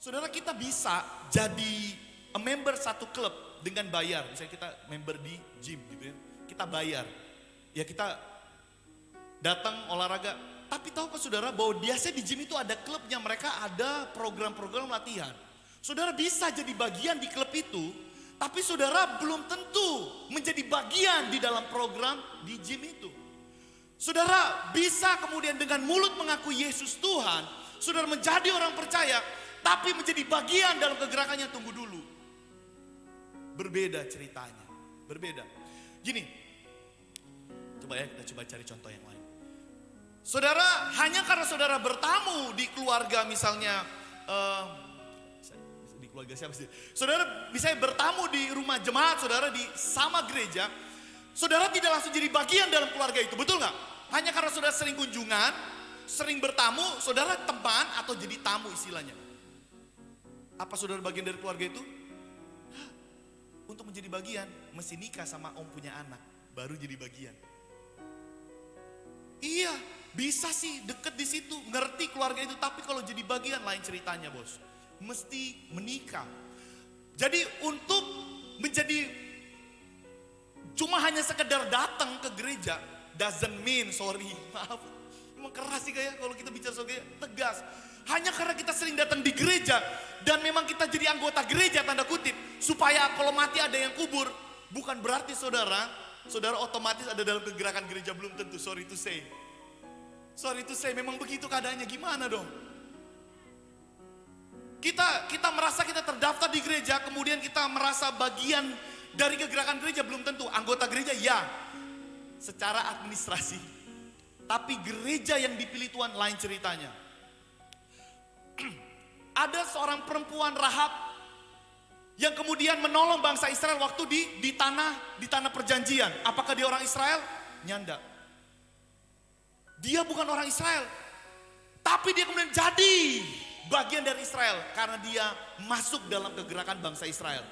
Saudara, kita bisa jadi a member satu klub dengan bayar. Misalnya kita member di gym gitu ya. Kita bayar. Ya kita datang olahraga. Tapi tahukah saudara bahwa biasanya di gym itu ada klubnya, mereka ada program-program latihan. Saudara bisa jadi bagian di klub itu, tapi saudara belum tentu menjadi bagian di dalam program di gym itu. Saudara bisa kemudian dengan mulut mengaku Yesus Tuhan, saudara menjadi orang percaya, tapi menjadi bagian dalam kegerakannya. Tunggu dulu. Berbeda ceritanya, berbeda. Gini, coba ya kita coba cari contoh yang lain. Saudara, hanya karena saudara bertamu di keluarga misalnya, di keluarga siapa sih? Saudara misalnya bertamu di rumah jemaat saudara di sama gereja, saudara tidak langsung jadi bagian dalam keluarga itu, betul nggak? Hanya karena saudara sering kunjungan, sering bertamu, saudara teman atau jadi tamu istilahnya. Apa saudara bagian dari keluarga itu? Untuk menjadi bagian, mesti nikah sama om punya anak, baru jadi bagian. Iya, bisa sih deket di situ, ngerti keluarga itu, tapi kalau jadi bagian lain ceritanya bos. Mesti menikah. Jadi untuk menjadi cuma hanya sekedar datang ke gereja, doesn't mean, sorry, maaf. Memang keras sih kayak kalau kita bicara soal gereja, tegas. Hanya karena kita sering datang di gereja dan memang kita jadi anggota gereja tanda kutip, supaya kalau mati ada yang kubur, bukan berarti saudara otomatis ada dalam kegerakan gereja, belum tentu. Sorry to say, memang begitu keadaannya, gimana dong? Kita merasa kita terdaftar di gereja, kemudian kita merasa bagian dari kegerakan gereja, belum tentu. Anggota gereja ya, secara administrasi. Tapi gereja yang dipilih Tuhan lain ceritanya. Ada seorang perempuan Rahab yang kemudian menolong bangsa Israel waktu di tanah perjanjian. Apakah dia orang Israel? Nyanda. Dia bukan orang Israel. Tapi dia kemudian jadi bagian dari Israel karena dia masuk dalam kegerakan bangsa Israel.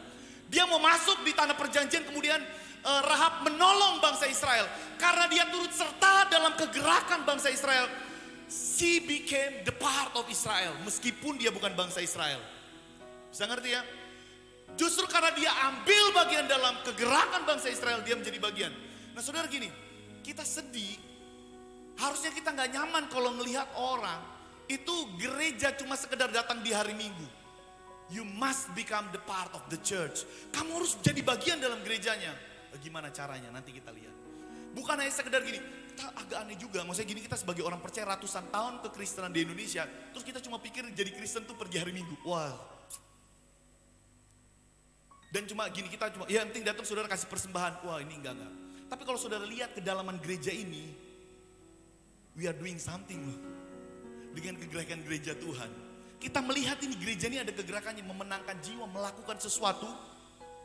Dia mau masuk di tanah perjanjian, kemudian Rahab menolong bangsa Israel karena dia turut serta dalam kegerakan bangsa Israel. She became the part of Israel meskipun dia bukan bangsa Israel. Bisa ngerti ya? Justru karena dia ambil bagian dalam kegerakan bangsa Israel, dia menjadi bagian. Nah saudara gini, kita sedih. Harusnya kita gak nyaman kalau melihat orang itu gereja cuma sekedar datang di hari Minggu. You must become the part of the church. Kamu harus jadi bagian dalam gerejanya. Gimana caranya? Nanti kita lihat. Bukan hanya sekedar gini, kita agak aneh juga. Maksudnya gini, kita sebagai orang percaya ratusan tahun kekristenan di Indonesia, terus kita cuma pikir jadi Kristen tuh pergi hari Minggu. Wah. Dan cuma gini, kita cuma, ya yang penting datang saudara kasih persembahan. Wah ini enggak. Tapi kalau saudara lihat kedalaman gereja ini, we are doing something loh. Dengan kegerakan gereja Tuhan. Kita melihat ini gereja ini ada kegerakannya, memenangkan jiwa, melakukan sesuatu,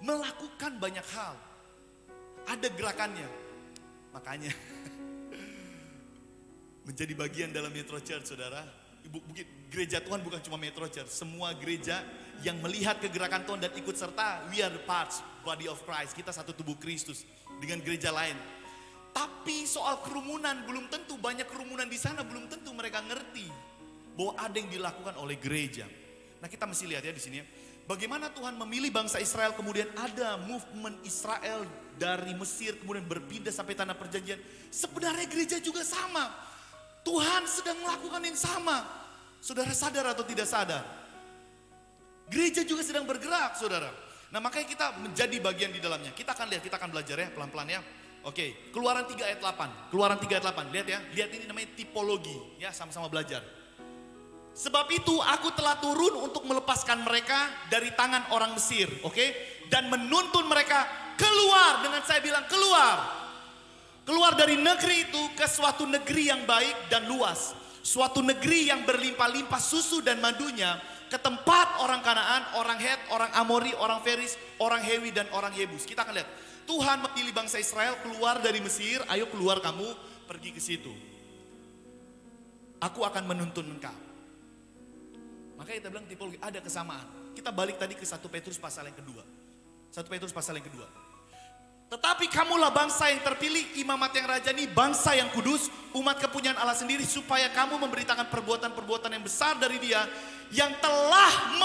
melakukan banyak hal. Ada gerakannya. Makanya menjadi bagian dalam Metro Church saudara. Gereja Tuhan bukan cuma Metro Church. Semua gereja yang melihat kegerakan Tuhan dan ikut serta, we are the parts, body of Christ. Kita satu tubuh Kristus dengan gereja lain. Tapi soal kerumunan belum tentu, banyak kerumunan di sana belum tentu mereka ngerti bahwa ada yang dilakukan oleh gereja. Nah kita mesti lihat ya di sini ya. Bagaimana Tuhan memilih bangsa Israel, kemudian ada movement Israel dari Mesir kemudian berpindah sampai tanah perjanjian. Sebenarnya gereja juga sama. Tuhan sedang melakukan yang sama. Saudara sadar atau tidak sadar? Gereja juga sedang bergerak saudara. Nah makanya kita menjadi bagian di dalamnya. Kita akan lihat, kita akan belajar ya pelan-pelan ya. Oke, Keluaran 3 ayat 8. Keluaran 3 ayat 8, lihat ya. Lihat ini namanya tipologi ya, sama-sama belajar. Sebab itu aku telah turun untuk melepaskan mereka dari tangan orang Mesir, oke? Dan menuntun mereka keluar, dengan saya bilang keluar. Keluar dari negeri itu ke suatu negeri yang baik dan luas. Suatu negeri yang berlimpah-limpah susu dan madunya, ke tempat orang Kanaan, orang Het, orang Amori, orang Feris, orang Hewi dan orang Yebus. Kita akan lihat, Tuhan memilih bangsa Israel keluar dari Mesir, ayo keluar kamu pergi ke situ. Aku akan menuntun engkau. Makanya kita bilang tipologi, ada kesamaan. Kita balik tadi ke 1 Petrus pasal yang kedua. 1 Petrus pasal yang kedua. Tetapi kamulah bangsa yang terpilih, imamat yang rajani, bangsa yang kudus, umat kepunyaan Allah sendiri, supaya kamu memberitakan perbuatan-perbuatan yang besar dari Dia, yang telah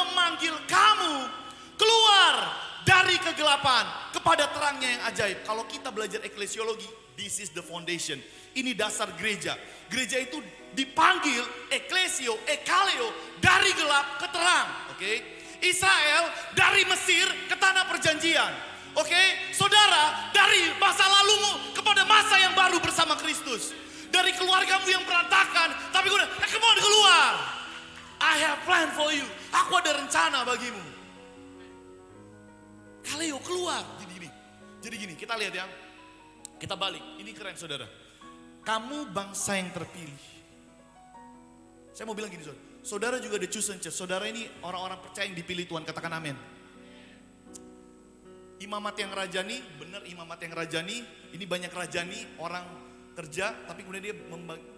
kegelapan kepada terangnya yang ajaib. Kalau kita belajar eklesiologi, this is the foundation. Ini dasar gereja. Gereja itu dipanggil eklesio, ekaleo, dari gelap ke terang. Oke? Israel dari Mesir ke tanah perjanjian. Oke? Saudara, dari masa lalumu kepada masa yang baru bersama Kristus. Dari keluargamu yang berantakan, tapi gue come on, keluar. I have plan for you. Aku ada rencana bagimu. Kaleo keluar. Jadi gini, kita lihat ya. Kita balik. Ini keren saudara. Kamu bangsa yang terpilih. Saya mau bilang gini saudara. Saudara juga the chosen church. Saudara ini orang-orang percaya yang dipilih Tuhan. Katakan amin. Imamat yang rajani, benar imamat yang rajani. Ini banyak rajani, orang kerja, tapi kemudian dia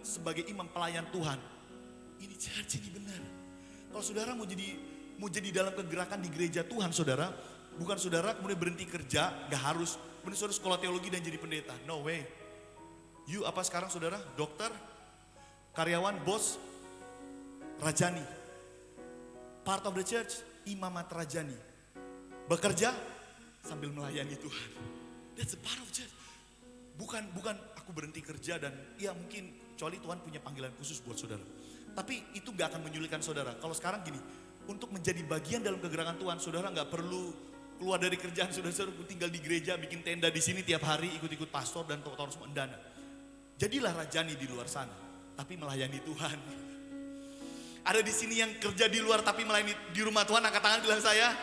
sebagai imam pelayan Tuhan. Ini church ini benar. Kalau saudara mau jadi dalam kegerakan di gereja Tuhan saudara, bukan saudara kemudian berhenti kerja, gak harus. Kemudian saudara sekolah teologi dan jadi pendeta. No way. You apa sekarang saudara? Dokter, karyawan, bos, rajani. Part of the church, imamat rajani. Bekerja sambil melayani Tuhan. That's a part of church. Bukan aku berhenti kerja dan ya mungkin kecuali Tuhan punya panggilan khusus buat saudara. Tapi itu gak akan menyulitkan saudara. Kalau sekarang gini, untuk menjadi bagian dalam kegerakan Tuhan, saudara gak perlu keluar dari kerjaan, saudara tinggal di gereja, bikin tenda di sini tiap hari, ikut-ikut pastor dan tokoh semua endana. Jadilah rajani di luar sana, tapi melayani Tuhan. Ada di sini yang kerja di luar tapi melayani di rumah Tuhan, angkat tangan bilang saya,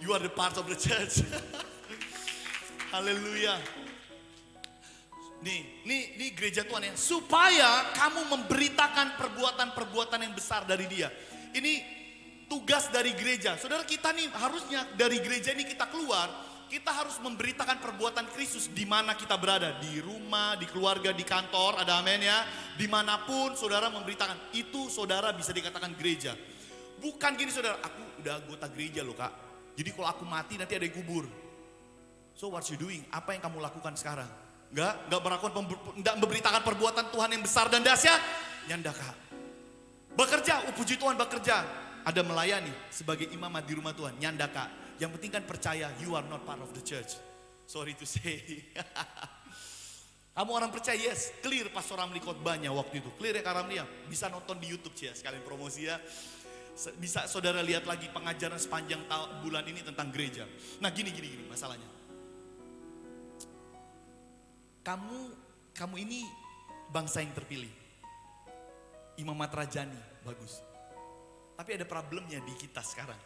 you are the part of the church. Haleluya. Nih gereja Tuhan ya, supaya kamu memberitakan perbuatan-perbuatan yang besar dari Dia. Ini tugas dari gereja. Saudara kita nih harusnya dari gereja ini kita keluar, kita harus memberitakan perbuatan Kristus di mana kita berada, di rumah, di keluarga, di kantor, ada amin ya. Dimanapun saudara memberitakan, itu saudara bisa dikatakan gereja. Bukan gini saudara, aku udah anggota gereja loh kak, jadi kalau aku mati nanti ada yang kubur. So what you doing? Apa yang kamu lakukan sekarang? Enggak memberitakan perbuatan Tuhan yang besar dan dahsyat. Nyandaka. Bekerja, puji Tuhan bekerja. Ada melayani sebagai imamat di rumah Tuhan. Nyandaka. Yang penting kan percaya, you are not part of the church. Sorry to say. Kamu orang percaya, yes. Clear Pastor Ramli khotbahnya waktu itu. Clear ya Kak Ramli ya. Bisa nonton di YouTube ya, sekalian promosi ya. Bisa saudara lihat lagi pengajaran sepanjang bulan ini tentang gereja. Nah gini masalahnya. Kamu ini bangsa yang terpilih. Imamat rajani, bagus. Tapi ada problemnya di kita sekarang.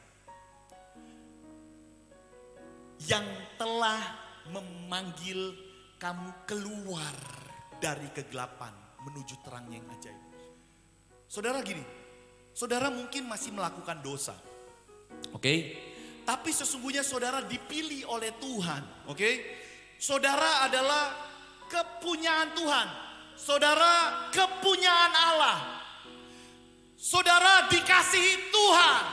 Yang telah memanggil kamu keluar dari kegelapan menuju terang yang ajaib. Saudara gini, saudara mungkin masih melakukan dosa. Oke? Tapi sesungguhnya saudara dipilih oleh Tuhan. Oke? Saudara adalah kepunyaan Tuhan. Saudara kepunyaan Allah. Saudara dikasihi Tuhan.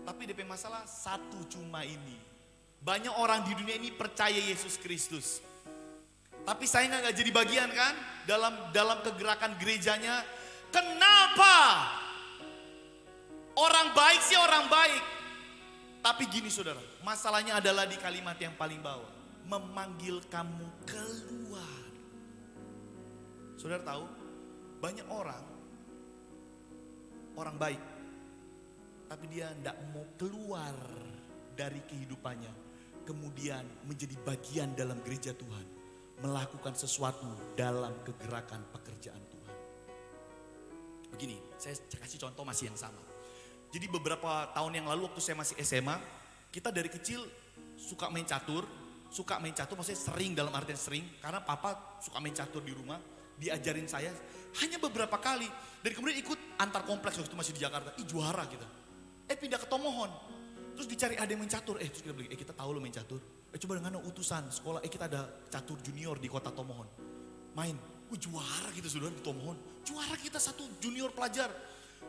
Tapi DP masalah satu cuma ini. Banyak orang di dunia ini percaya Yesus Kristus. Tapi saya nggak jadi bagian kan dalam kegerakan gerejanya. Kenapa? Orang baik sih orang baik. Tapi gini saudara, masalahnya adalah di kalimat yang paling bawah. Memanggil kamu keluar. Saudara tahu, banyak orang baik, tapi dia tidak mau keluar dari kehidupannya, kemudian menjadi bagian dalam gereja Tuhan, melakukan sesuatu dalam kegerakan pekerjaan Tuhan. Begini, saya kasih contoh masih yang sama. Jadi beberapa tahun yang lalu waktu saya masih SMA, kita dari kecil suka main catur maksudnya sering, dalam artian sering, karena papa suka main catur di rumah, diajarin saya hanya beberapa kali. Dan kemudian ikut antar kompleks waktu itu masih di Jakarta, juara kita. Pindah ke Tomohon, terus dicari ada yang main catur, terus kita bilang, kita tahu lo main catur. Coba dengan utusan sekolah, kita ada catur junior di kota Tomohon. Main, juara kita sudah di Tomohon. Juara kita satu junior pelajar,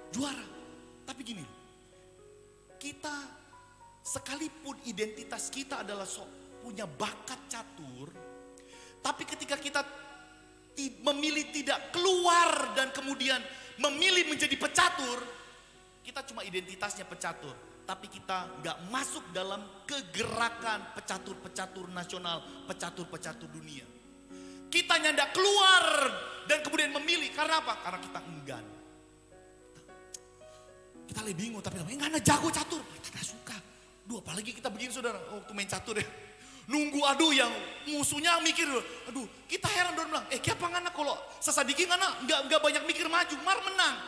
juara. Tapi gini, kita sekalipun identitas kita adalah punya bakat catur, tapi ketika kita memilih tidak keluar dan kemudian memilih menjadi pecatur, Kita cuma identitasnya pecatur, tapi kita nggak masuk dalam kegerakan pecatur-pecatur nasional, pecatur-pecatur dunia. Kita nyandak keluar dan kemudian memilih. Karena apa? Karena kita enggan. Kita lebih bingung, tapi enggak jago catur. Kita gak suka. Duh, apalagi kita begini saudara, waktu main catur ya. Nunggu aduh yang musuhnya mikir, aduh kita heran dong bilang, kenapa ngana kalau sesadiki ngana nggak banyak mikir maju, mar menang.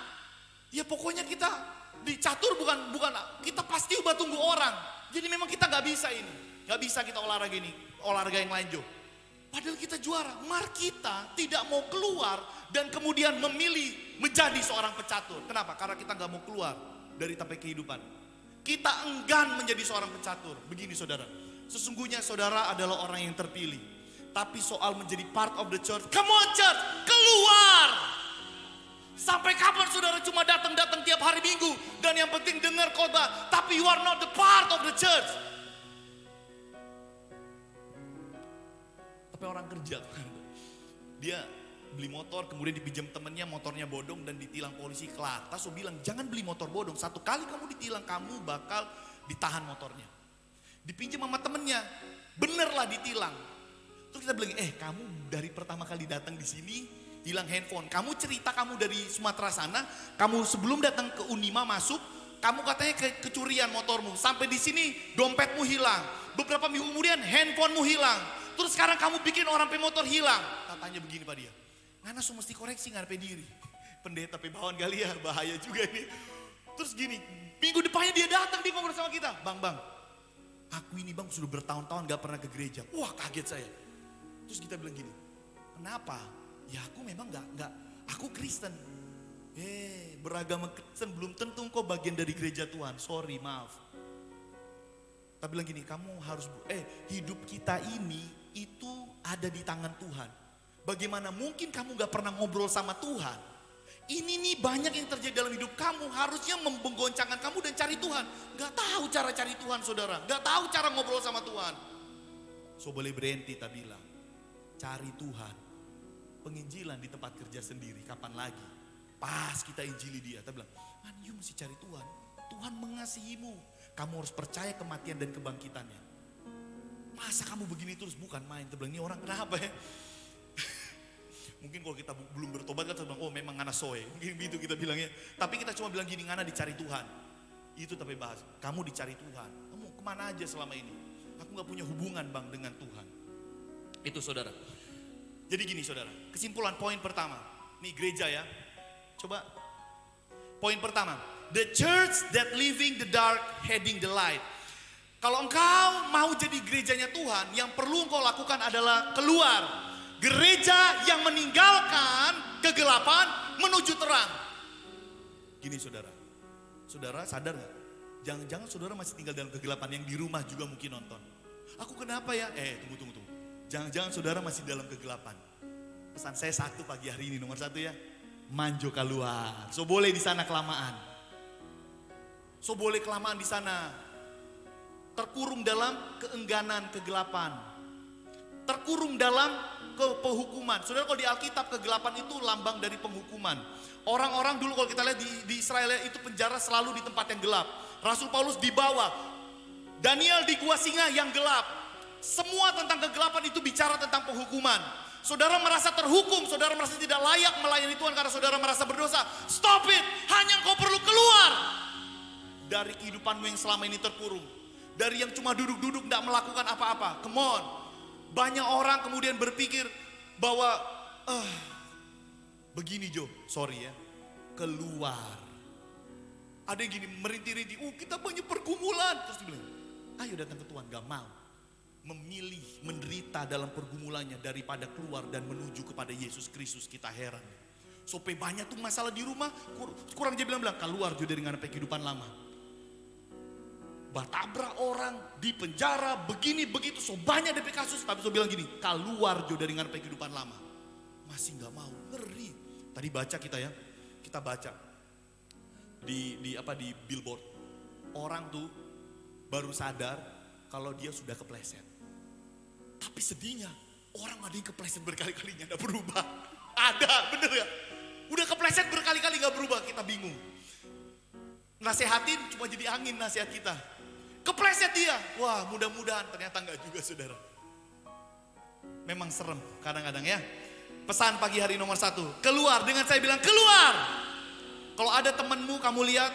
Ya pokoknya kita di catur bukan kita pasti ubah tunggu orang. Jadi memang kita nggak bisa ini, nggak bisa kita olahraga ini, olahraga yang lain Jo. Padahal kita juara, mar kita tidak mau keluar dan kemudian memilih menjadi seorang pecatur. Kenapa? Karena kita nggak mau keluar dari tapai kehidupan. Kita enggan menjadi seorang pecatur. Begini saudara, sesungguhnya saudara adalah orang yang terpilih. Tapi soal menjadi part of the church, come on church, keluar. Sampai kapan saudara cuma datang-datang tiap hari Minggu dan yang penting dengar khotbah, tapi you are not the part of the church. Tapi orang kerja, dia beli motor, kemudian dipinjam temennya, motornya bodong dan ditilang polisi, kelar. Taso bilang, jangan beli motor bodong, satu kali kamu ditilang kamu bakal ditahan motornya. Dipinjam sama temennya, bener lah ditilang. Terus kita bilang, kamu dari pertama kali datang di sini hilang handphone. Kamu cerita kamu dari Sumatera sana, kamu sebelum datang ke Unima masuk, kamu katanya kecurian motormu. Sampai di sini dompetmu hilang. Beberapa minggu kemudian handphonemu hilang. Terus sekarang kamu bikin orang pemotor hilang. Katanya begini Pak dia, ngana so mesti koreksi ngarepe diri. Pendeta pebawan kali ya, bahaya juga ini. Terus gini, minggu depannya dia datang, dia ngobrol sama kita. Bang, aku ini bang sudah bertahun-tahun gak pernah ke gereja. Wah kaget saya. Terus kita bilang gini, kenapa? Ya aku memang gak aku Kristen. Beragama Kristen belum tentu kok bagian dari gereja Tuhan. Sorry, maaf. Tapi bilang gini, kamu harus, hidup kita ini itu ada di tangan Tuhan. Bagaimana mungkin kamu gak pernah ngobrol sama Tuhan? Ini nih banyak yang terjadi dalam hidup kamu, harusnya menggoncangkan kamu dan cari Tuhan. Gak tahu cara cari Tuhan saudara, gak tahu cara ngobrol sama Tuhan. So boleh berhenti tak bilang, cari Tuhan. Penginjilan di tempat kerja sendiri, kapan lagi? Pas kita injili dia, tak bilang, man you mesti cari Tuhan. Tuhan mengasihimu, kamu harus percaya kematian dan kebangkitannya. Masa kamu begini terus, bukan main. Tak bilang, ini orang kenapa ya? Mungkin kalau kita belum bertobat kan kita bilang, oh memang ngana soe. Mungkin begitu kita bilangnya. Tapi kita cuma bilang gini, ngana dicari Tuhan. Itu tapi bahas, kamu dicari Tuhan. Kamu kemana aja selama ini? Aku gak punya hubungan bang dengan Tuhan. Itu saudara. Jadi gini saudara, kesimpulan poin pertama. Nih gereja ya. Coba. Poin pertama. The church that living the dark heading the light. Kalau engkau mau jadi gerejanya Tuhan, yang perlu engkau lakukan adalah keluar. Gereja yang meninggalkan kegelapan menuju terang. Gini saudara, saudara sadar gak? Jangan-jangan saudara masih tinggal dalam kegelapan, yang di rumah juga mungkin nonton. Aku kenapa ya? Tunggu. Jangan-jangan saudara masih dalam kegelapan. Pesan saya satu pagi hari ini, nomor satu ya. Manjo keluar. So boleh di sana kelamaan. So boleh kelamaan di sana. Terkurung dalam keengganan kegelapan. Terkurung dalam kehukuman. Saudara kalau di Alkitab kegelapan itu lambang dari penghukuman. Orang-orang dulu kalau kita lihat di Israel itu penjara selalu di tempat yang gelap. Rasul Paulus dibawa. Daniel di gua singa yang gelap. Semua tentang kegelapan itu bicara tentang penghukuman. Saudara merasa terhukum, saudara merasa tidak layak melayani Tuhan karena saudara merasa berdosa. Stop it, hanya engkau perlu keluar dari kehidupanmu yang selama ini terkurung. Dari yang cuma duduk-duduk tidak melakukan apa-apa. Come on. Banyak orang kemudian berpikir bahwa begini Jo, sorry ya, keluar. Ada yang gini merintih-rintih, kita banyak pergumulan. Terus dia bilang, ayo datang ke Tuhan, gak mau. Memilih menderita dalam pergumulannya daripada keluar dan menuju kepada Yesus Kristus, kita heran. Sampai banyak tuh masalah di rumah, kurang dia bilang keluar Jo dari kehidupan lama. Batabrak orang, di penjara, begini begitu, so banyak DP kasus. Tapi so bilang gini, keluar Jo dari kehidupan lama. Masih gak mau, ngeri. Tadi baca kita baca di billboard. Orang tuh baru sadar kalau dia sudah kepleset. Tapi sedihnya, orang ada yang kepleset berkali-kali gak berubah. Ada, bener ya? Udah kepleset berkali-kali gak berubah, kita bingung. nasehatin cuma jadi angin nasihat kita. Kepleset dia, wah mudah-mudahan, ternyata enggak juga saudara. Memang serem kadang-kadang ya. Pesan pagi hari nomor 1, keluar dengan saya bilang keluar. Kalau ada temanmu kamu lihat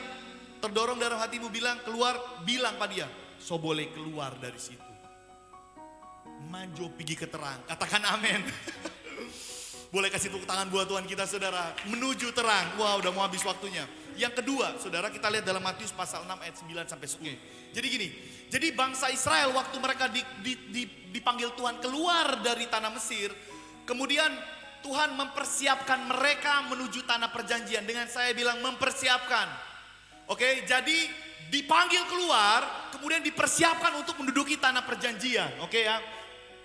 terdorong dalam hatimu bilang keluar, bilang pada dia, so boleh keluar dari situ. Maju pergi ke terang, katakan amin. Boleh kasih tepuk tangan buat Tuhan kita saudara, menuju terang. Wah udah mau habis waktunya. Yang kedua saudara, kita lihat dalam Matius pasal 6 ayat 9 sampai 10. Jadi gini, jadi bangsa Israel waktu mereka dipanggil Tuhan keluar dari tanah Mesir, kemudian Tuhan mempersiapkan mereka menuju tanah perjanjian. Dengan saya bilang mempersiapkan. Oke, jadi dipanggil keluar, kemudian dipersiapkan untuk menduduki tanah perjanjian. Oke ya,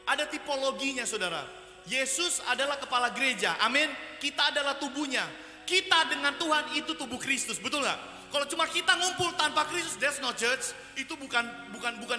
ada tipologinya saudara. Yesus adalah kepala gereja, amin. Kita adalah tubuhnya. Kita dengan Tuhan itu tubuh Kristus, betul nggak? Kalau cuma kita ngumpul tanpa Kristus, that's no church. Itu bukan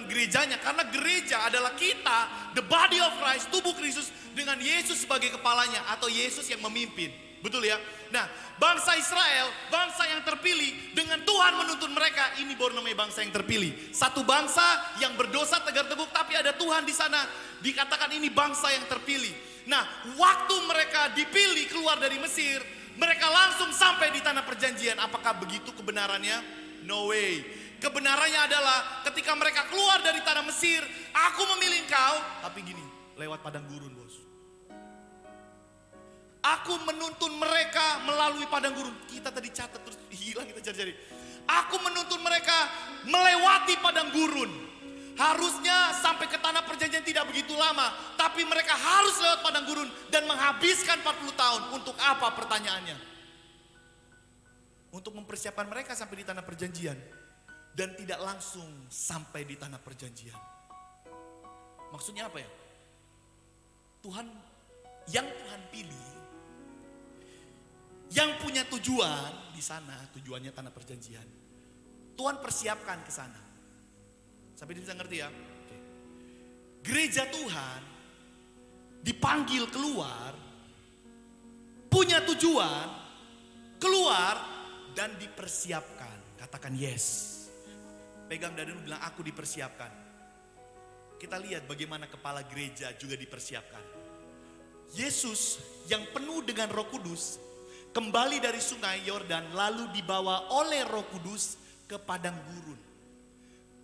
gerejanya, karena gereja adalah kita, the body of Christ, tubuh Kristus dengan Yesus sebagai kepalanya atau Yesus yang memimpin. Betul ya? Nah, bangsa Israel, bangsa yang terpilih dengan Tuhan menuntun mereka, ini baru namanya bangsa yang terpilih. Satu bangsa yang berdosa tegar-teguk tapi ada Tuhan di sana, dikatakan ini bangsa yang terpilih. Nah, waktu mereka dipilih keluar dari Mesir, mereka langsung sampai di tanah perjanjian. Apakah begitu kebenarannya? No way. Kebenarannya adalah ketika mereka keluar dari tanah Mesir, aku memilih engkau, tapi gini, lewat padang gurun bos. Aku menuntun mereka melalui padang gurun. Kita tadi catat terus hilang, kita cari-cari. Aku menuntun mereka melewati padang gurun. Harusnya sampai ke tanah perjanjian tidak begitu lama, tapi mereka harus lewat padang gurun dan menghabiskan 40 tahun. Untuk apa pertanyaannya? Untuk mempersiapkan mereka sampai di tanah perjanjian dan tidak langsung sampai di tanah perjanjian. Maksudnya apa ya? Yang Tuhan pilih, yang punya tujuan di sana, tujuannya tanah perjanjian. Tuhan persiapkan ke sana. Sampai bisa ngerti ya? Oke. Gereja Tuhan dipanggil keluar, punya tujuan, keluar dan dipersiapkan. Katakan yes. Pegang dadamu bilang aku dipersiapkan. Kita lihat bagaimana kepala gereja juga dipersiapkan. Yesus yang penuh dengan Roh Kudus kembali dari sungai Yordan lalu dibawa oleh Roh Kudus ke padang gurun.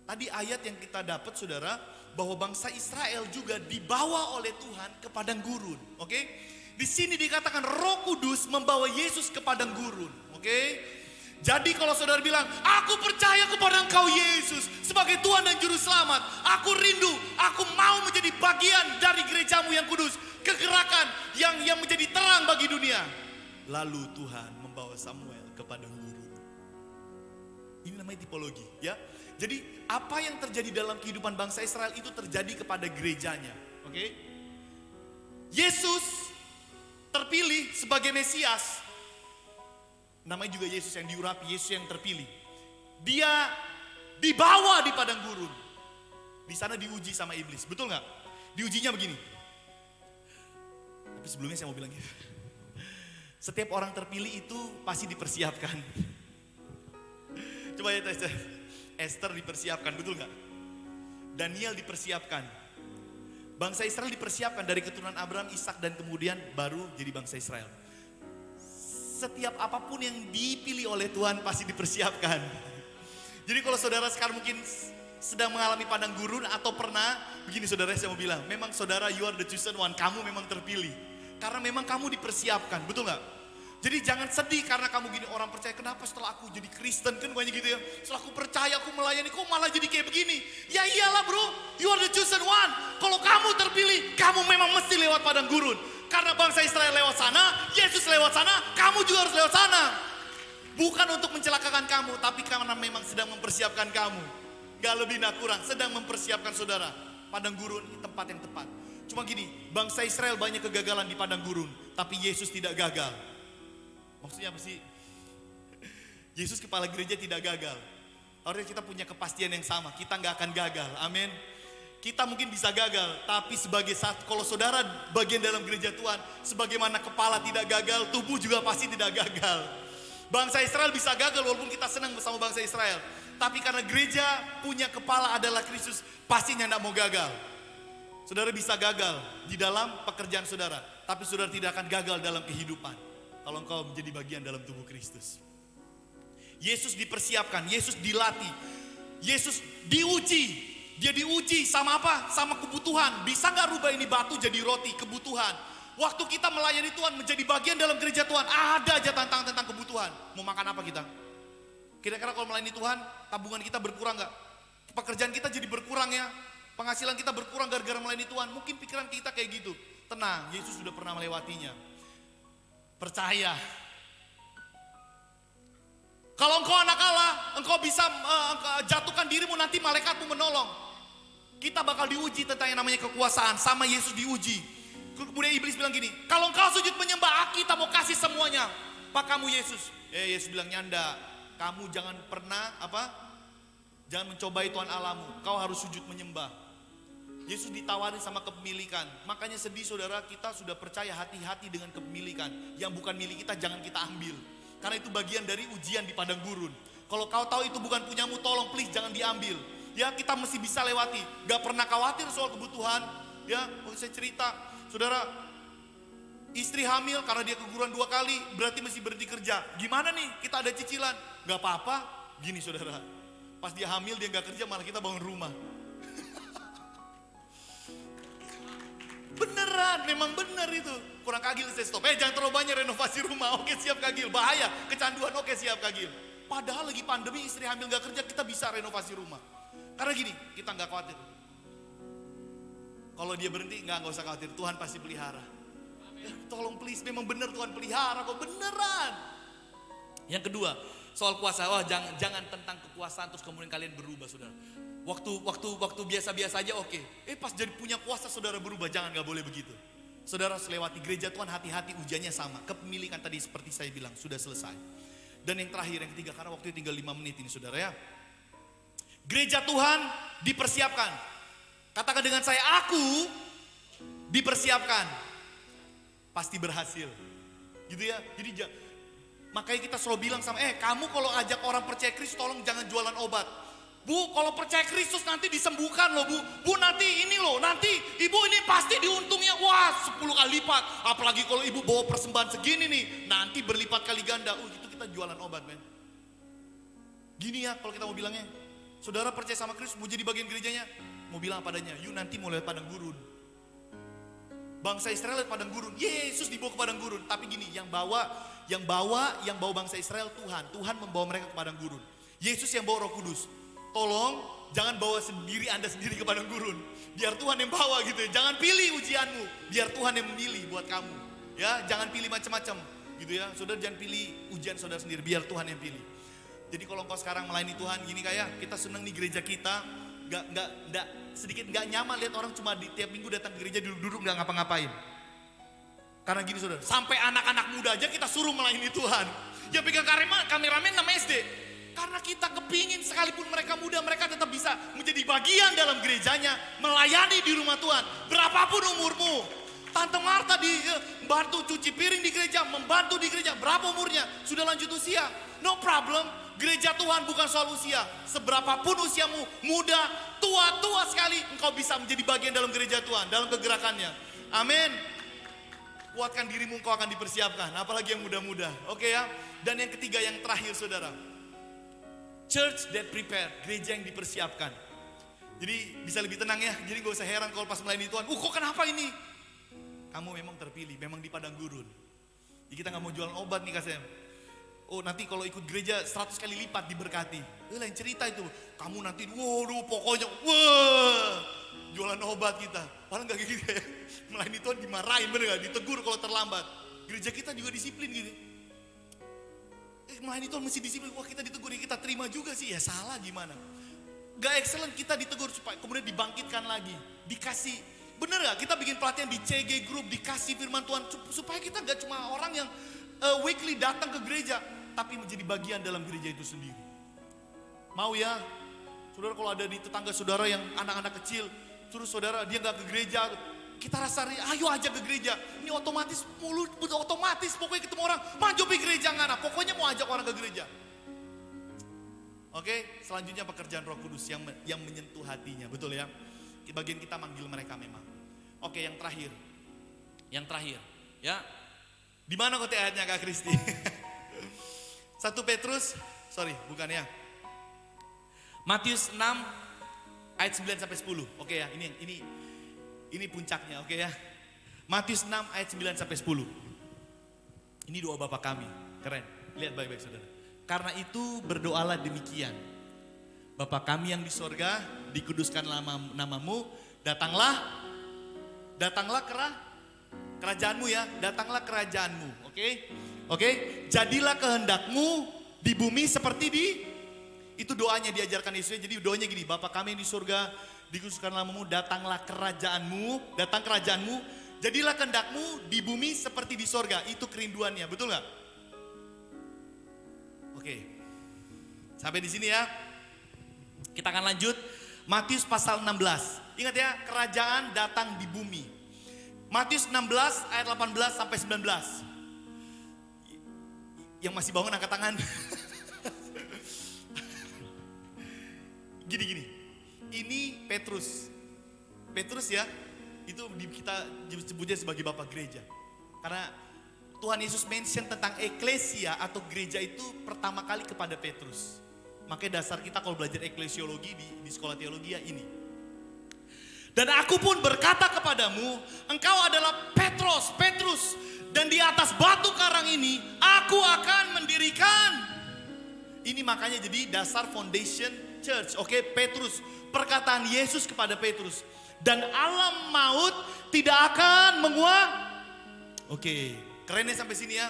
Tadi ayat yang kita dapat saudara, bahwa bangsa Israel juga dibawa oleh Tuhan ke padang gurun. Oke? Di sini dikatakan Roh Kudus membawa Yesus ke padang gurun. Oke? Jadi kalau saudara bilang, aku percaya kepada Engkau Yesus sebagai Tuhan dan Juru Selamat. Aku rindu, aku mau menjadi bagian dari gerejamu yang kudus. Kegerakan yang menjadi terang bagi dunia. Lalu Tuhan membawa Samuel ke padang gurun. Ini namanya tipologi ya. Jadi apa yang terjadi dalam kehidupan bangsa Israel itu terjadi kepada gerejanya. Oke? Yesus terpilih sebagai Mesias. Namanya juga Yesus yang diurapi, Yesus yang terpilih. Dia dibawa di padang gurun. Di sana diuji sama iblis, betul nggak? Diujinya begini. Tapi sebelumnya saya mau bilang gitu. Setiap orang terpilih itu pasti dipersiapkan. Coba ya tes. Esther dipersiapkan, betul nggak? Daniel dipersiapkan. Bangsa Israel dipersiapkan dari keturunan Abraham, Ishak dan kemudian baru jadi bangsa Israel. Setiap apapun yang dipilih oleh Tuhan pasti dipersiapkan. Jadi kalau saudara sekarang mungkin sedang mengalami padang gurun atau pernah, begini saudara saya mau bilang, memang saudara you are the chosen one, kamu memang terpilih. Karena memang kamu dipersiapkan, betul nggak? Jadi jangan sedih karena kamu gini, orang percaya kenapa setelah aku jadi Kristen kan banyak gitu ya. Setelah aku percaya, aku melayani, kok malah jadi kayak begini. Ya iyalah bro, you are the chosen one. Kalau kamu terpilih, kamu memang mesti lewat padang gurun. Karena bangsa Israel lewat sana, Yesus lewat sana, kamu juga harus lewat sana. Bukan untuk mencelakakan kamu, tapi karena memang sedang mempersiapkan kamu. Gak lebih nak kurang, sedang mempersiapkan saudara. Padang gurun tempat yang tepat. Cuma gini, bangsa Israel banyak kegagalan di padang gurun, tapi Yesus tidak gagal. Maksudnya apa sih? Yesus kepala gereja tidak gagal. Harusnya kita punya kepastian yang sama. Kita gak akan gagal. Amin. Kita mungkin bisa gagal. Tapi kalau saudara bagian dalam gereja Tuhan, sebagaimana kepala tidak gagal, tubuh juga pasti tidak gagal. Bangsa Israel bisa gagal walaupun kita senang bersama bangsa Israel. Tapi karena gereja punya kepala adalah Kristus, pastinya tidak mau gagal. Saudara bisa gagal di dalam pekerjaan saudara, tapi saudara tidak akan gagal dalam kehidupan kalau engkau menjadi bagian dalam tubuh Kristus. Yesus dipersiapkan, Yesus dilatih, Yesus diuji. Dia diuji sama apa? Sama kebutuhan. Bisa gak rubah ini batu jadi roti? Kebutuhan. Waktu kita melayani Tuhan, menjadi bagian dalam gereja Tuhan, ada aja tantangan tentang kebutuhan. Mau makan apa kita? Kira-kira kalau melayani Tuhan, tabungan kita berkurang gak? Pekerjaan kita jadi berkurang ya? Penghasilan kita berkurang gara-gara melayani Tuhan? Mungkin pikiran kita kayak gitu. Tenang, Yesus sudah pernah melewatinya. Percaya. Kalau engkau anak Allah, engkau bisa jatuhkan dirimu, nanti malaikatmu menolong. Kita bakal diuji tentang yang namanya kekuasaan. Sama Yesus diuji. Kemudian iblis bilang gini, kalau engkau sujud menyembah, kita mau kasih semuanya. Pak kamu Yesus. Yesus bilang, nyanda, kamu jangan pernah jangan mencobai Tuhan Allahmu. Kau harus sujud menyembah. Yesus ditawarin sama kepemilikan. Makanya sedih saudara, kita sudah percaya, hati-hati dengan kepemilikan. Yang bukan milik kita jangan kita ambil. Karena itu bagian dari ujian di padang gurun. Kalau kau tahu itu bukan punyamu, tolong please jangan diambil. Ya kita mesti bisa lewati. Gak pernah khawatir soal kebutuhan. Ya mau saya cerita, saudara, istri hamil karena dia keguguran 2 kali, berarti mesti berhenti kerja. Gimana nih, kita ada cicilan? Gak apa-apa. Gini saudara, pas dia hamil dia gak kerja, malah kita bangun rumah. Beneran, memang bener itu. Kurang kagil saya stop. Jangan terlalu banyak renovasi rumah. Oke siap kagil, bahaya, kecanduan. Oke siap kagil. Padahal lagi pandemi, istri hamil gak kerja, kita bisa renovasi rumah. Karena gini, kita gak khawatir. Kalau dia berhenti, gak usah khawatir, Tuhan pasti pelihara. Tolong please, memang bener Tuhan pelihara kok, beneran. Yang kedua, soal kuasa. Jangan tentang kekuasaan terus kemudian kalian berubah saudara. Waktu biasa-biasa aja oke. Pas jadi punya kuasa saudara berubah, jangan, gak boleh begitu. Saudara selewati gereja Tuhan, hati-hati ujiannya sama. Kepemilikan tadi seperti saya bilang, sudah selesai. Dan yang terakhir, yang ketiga, karena waktunya tinggal 5 menit ini saudara ya. Gereja Tuhan dipersiapkan. Katakan dengan saya, aku dipersiapkan. Pasti berhasil. Gitu ya. Jadi makanya kita selalu bilang sama, kamu kalau ajak orang percaya Kristus, tolong jangan jualan obat. Bu, kalau percaya Kristus nanti disembuhkan loh bu. Bu nanti ini loh, nanti ibu ini pasti diuntungnya, wah 10 kali lipat. Apalagi kalau ibu bawa persembahan segini nih, nanti berlipat kali ganda. Itu kita jualan obat men. Gini ya kalau kita mau bilangnya. Saudara percaya sama Kristus, mau jadi bagian gerejanya, mau bilang apa adanya, yuk nanti mau lewat padang gurun. Bangsa Israel lewat padang gurun, Yesus dibawa ke padang gurun. Tapi gini, yang bawa bangsa Israel Tuhan membawa mereka ke padang gurun. Yesus yang bawa Roh Kudus. Tolong jangan bawa Anda sendiri ke padang gurun. Biar Tuhan yang bawa gitu ya. Jangan pilih ujianmu, biar Tuhan yang memilih buat kamu. Ya, jangan pilih macam-macam gitu ya. Saudara jangan pilih ujian saudara sendiri, biar Tuhan yang pilih. Jadi kalau engkau sekarang melayani Tuhan gini, kayak kita seneng nih gereja kita, sedikit nggak nyaman lihat orang cuma di tiap minggu datang ke gereja duduk-duduk nggak ngapa-ngapain. Karena gini saudara, sampai anak-anak muda aja kita suruh melayani Tuhan. Ya pegang kameramen nama SD. Karena kita kepingin sekalipun mereka muda, mereka tetap bisa menjadi bagian dalam gerejanya, melayani di rumah Tuhan. Berapapun umurmu, Tante Marta membantu cuci piring di gereja, membantu di gereja, berapa umurnya? Sudah lanjut usia, no problem. Gereja Tuhan bukan soal usia. Seberapapun usiamu, muda, tua sekali, engkau bisa menjadi bagian dalam gereja Tuhan, dalam kegerakannya. Amin. Kuatkan dirimu, engkau akan dipersiapkan. Apalagi yang muda-muda. Oke ya. Dan yang ketiga, yang terakhir saudara. Church that prepare. Gereja yang dipersiapkan. Jadi bisa lebih tenang ya. Jadi gak usah heran kalau pas melayani Tuhan. Kok kenapa ini? Kamu memang terpilih, memang di padang gurun. Jadi kita gak mau jualan obat nih kasih. Nanti kalau ikut gereja 100 kali lipat diberkati. Lain cerita itu. Kamu nanti, waduh pokoknya, jualan obat kita. Padahal gak gitu ya. Melayani Tuhan dimarahin, bener gak? Ditegur kalau terlambat. Gereja kita juga disiplin gitu. Melayani Tuhan mesti disiplin. Wah kita ditegur, ya kita terima juga sih. Ya salah gimana? Gak excellent, kita ditegur supaya kemudian dibangkitkan lagi. Dikasih, bener gak? Kita bikin pelatihan di CG Group, dikasih firman Tuhan. Supaya kita gak cuma orang yang weekly datang ke gereja, tapi menjadi bagian dalam gereja itu sendiri. Mau ya? Saudara kalau ada di tetangga saudara yang anak-anak kecil, terus saudara dia gak ke gereja, kita rasa ayo aja ke gereja. Ini otomatis otomatis pokoknya ketemu orang, maju ke gereja ngana. Pokoknya mau ajak orang ke gereja. Oke, selanjutnya pekerjaan Roh Kudus yang menyentuh hatinya, betul ya? Bagian kita manggil mereka memang. Oke, yang terakhir. Ya. Di mana kote ayatnya Kak Kristi? 1 Petrus, bukan ya. Matius 6 ayat 9 sampai 10. Oke ya, ini puncaknya, oke ya. Matius 6 ayat 9 sampai 10. Ini doa Bapa kami, keren. Lihat baik-baik saudara. Karena itu berdoalah demikian. Bapa kami yang di sorga, dikuduskan namamu, datanglah kerajaanmu ya, datanglah kerajaanmu, oke? Jadilah kehendakmu di bumi seperti itu doanya diajarkan Yesus. Jadi doanya gini, Bapa kami yang di surga, dikuduskan namamu, datang kerajaanmu, jadilah kehendakmu di bumi seperti di surga. Itu kerinduannya, betul nggak? Oke, sampai di sini ya. Kita akan lanjut, Matius pasal 16. Ingat ya, kerajaan datang di bumi. Matius 16 ayat 18 sampai 19. Yang masih bangun angkat tangan. Gini. Ini Petrus ya, itu kita sebutnya sebagai bapak gereja. Karena Tuhan Yesus mention tentang eklesia atau gereja itu pertama kali kepada Petrus. Makanya dasar kita kalau belajar eklesiologi di sekolah teologi ya ini. Dan aku pun berkata kepadamu, engkau adalah Petrus, dan di atas batu karang ini aku akan mendirikan. Ini makanya jadi dasar foundation church, oke? Petrus, perkataan Yesus kepada Petrus. Dan alam maut tidak akan menguak. Oke, kerennya sampai sini ya.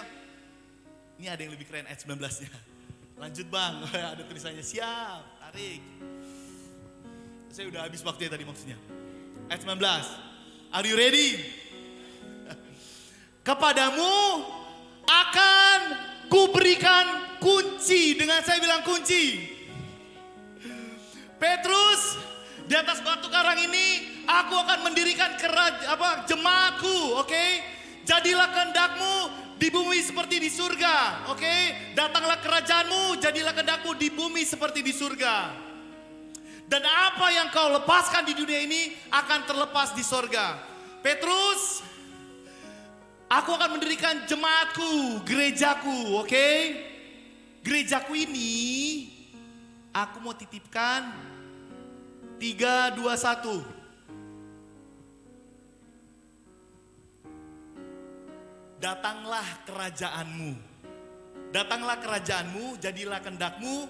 Ini ada yang lebih keren ayat 19-nya. Lanjut bang, ada tulisannya siap, tarik. Saya udah habis waktunya tadi maksudnya. Ayat 19, are you ready? Kepadamu akan kuberikan kunci. Dengan saya bilang kunci. Petrus, di atas batu karang ini aku akan mendirikan jemaatku, oke? Jadilah kehendakmu di bumi seperti di surga, oke? Datanglah kerajaanmu, jadilah kehendakmu di bumi seperti di surga. Dan apa yang kau lepaskan di dunia ini akan terlepas di surga. Petrus, aku akan mendirikan jemaatku, gerejaku, oke? Gerejaku ini aku mau titipkan 3, 2, 1. Datanglah kerajaanmu, jadilah kehendakmu,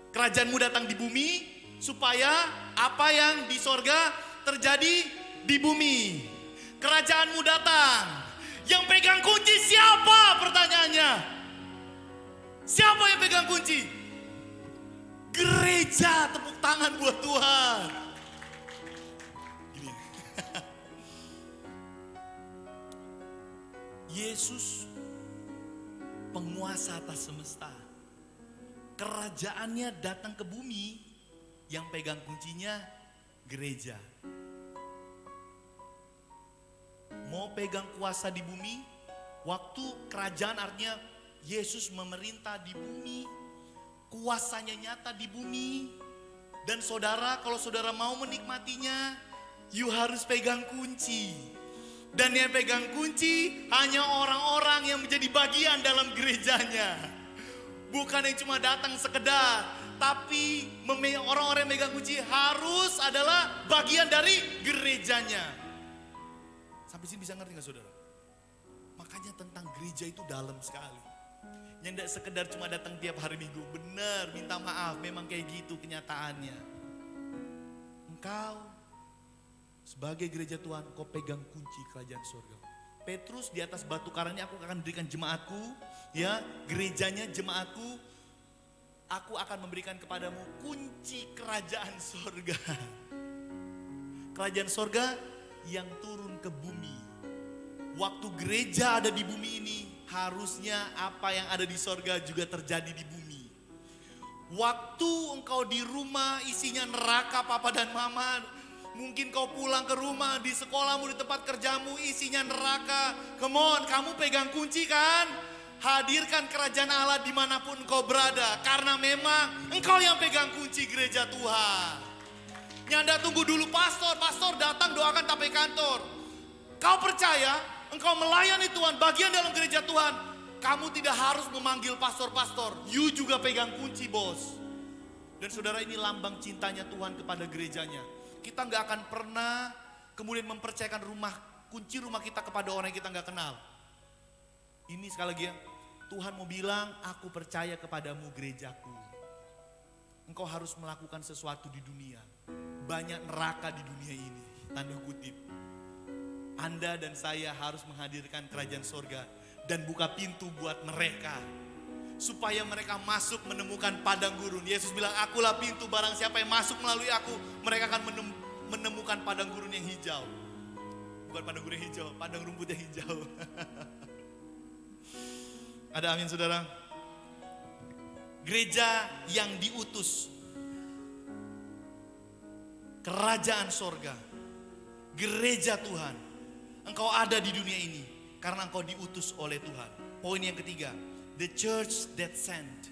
kerajaanmu datang di bumi, supaya apa yang di sorga terjadi di bumi. Kerajaanmu datang. Yang pegang kunci siapa? Pertanyaannya. Siapa yang pegang kunci? Gereja. Tepuk tangan buat Tuhan. Gini. Yesus penguasa atas semesta. Kerajaannya datang ke bumi. Yang pegang kuncinya gereja. Mau pegang kuasa di bumi, waktu kerajaan artinya Yesus memerintah di bumi, kuasanya nyata di bumi. Dan saudara, kalau saudara mau menikmatinya, you harus pegang kunci. Dan yang pegang kunci hanya orang-orang yang menjadi bagian dalam gerejanya. Bukan yang cuma datang sekedar. Tapi orang-orang yang megang kunci harus adalah bagian dari gerejanya. Sampai sini bisa ngerti gak saudara? Makanya tentang gereja itu dalam sekali. Yang tidak sekedar cuma datang tiap hari minggu. Benar, minta maaf, memang kayak gitu kenyataannya. Engkau sebagai gereja Tuhan, kau pegang kunci kerajaan surga. Petrus, di atas batu karang ini aku akan berikan jemaatku, ya, gerejanya jemaatku. Aku akan memberikan kepadamu kunci kerajaan sorga. Kerajaan sorga yang turun ke bumi. Waktu gereja ada di bumi ini, harusnya apa yang ada di sorga juga terjadi di bumi. Waktu engkau di rumah isinya neraka papa dan mama, Mungkin kau pulang ke rumah, di sekolahmu, di tempat kerjamu isinya neraka. Come on, kamu pegang kunci kan? Hadirkan kerajaan Allah dimanapun engkau berada. Karena memang engkau yang pegang kunci gereja Tuhan. Nyanda tunggu dulu pastor datang doakan tape kantor. Kau percaya, engkau melayani Tuhan, bagian dalam gereja Tuhan. Kamu tidak harus memanggil pastor-pastor. You juga pegang kunci, bos. Dan saudara, ini lambang cintanya Tuhan kepada gerejanya. Kita gak akan pernah kemudian mempercayakan kunci rumah kita kepada orang yang kita gak kenal. Ini sekali lagi ya, Tuhan mau bilang, aku percaya kepadamu gerejaku. Engkau harus melakukan sesuatu di dunia. Banyak neraka di dunia ini, tanda kutip. Anda dan saya harus menghadirkan kerajaan sorga dan buka pintu buat mereka. Supaya mereka masuk menemukan padang gurun. Yesus bilang, akulah pintu, barang siapa yang masuk melalui aku, mereka akan menemukan padang gurun yang hijau. Bukan padang gurun yang hijau, padang rumput yang hijau. Ada amin saudara? Gereja yang diutus. Kerajaan sorga. Gereja Tuhan. Engkau ada di dunia ini karena engkau diutus oleh Tuhan. Poin yang ketiga, the church that sent.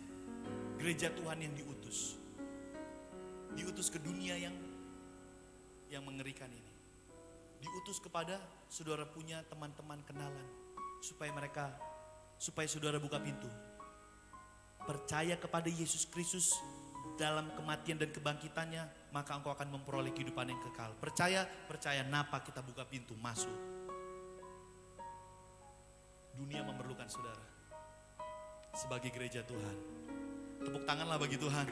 Gereja Tuhan yang diutus. Diutus ke dunia yang mengerikan ini. Diutus kepada saudara punya teman-teman kenalan supaya saudara buka pintu. Percaya kepada Yesus Kristus dalam kematian dan kebangkitannya, maka engkau akan memperoleh kehidupan yang kekal. Percaya, napa kita buka pintu masuk. Dunia memerlukan saudara sebagai gereja Tuhan. Tepuk tanganlah bagi Tuhan.